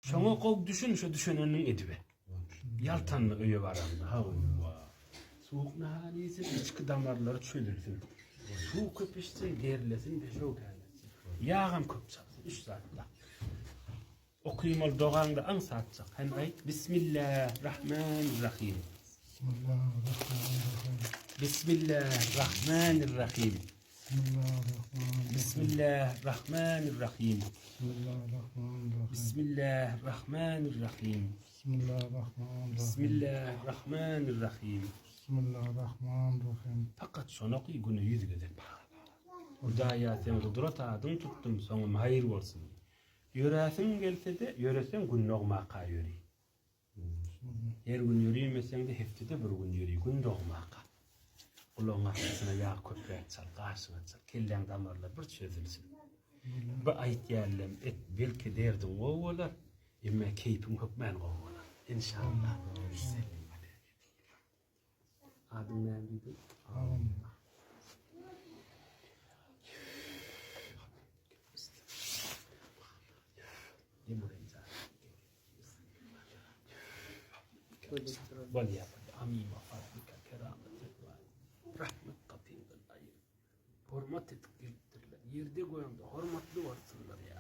Şoňa gowy düşün, şu düşüneniň edibi. Ýaltanly öýe baranda, hawa. Suwuk nahalisi içki damarlary çölürsin. Suw köpüşsin, gerlesin, beşow kälesin. Ýağam köp çaksın, 3 saatda. Okuymaly dogaňda aň saatçak. Hem aýt Bismillahirrahmanirrahim. Bismillahirrahmanirrahim. Bismillahirrahmanirrahim. Bismillahirrahmanirrahim. Bismillahirrahmanirrahim. Fakat şonaky güni ýüz geden. Hudaýa sen gudrat adyň tutdum, soňum haýyr bolsun. Ýöräsiň gelse de, ýöreseň günnogmaqa ýöri. Her gün ýörimeseň de heftede bir gün ýöri, günnogmaqa. Ulan arkasyna ýa köpek çal, gaşyna çal, kelleň damarlar bir çözülsün. Bu aýtýarlym et belki derdiň gowy bolar, emma keýpim hökmän gowy bolar. İnşallah. Adyň näme diýdi? Valya amin wa fadlika kerametek wa rahmet katin ayy. Hormat etip gelipdirler. Yerde goýanda hormatly bolsunlar ya.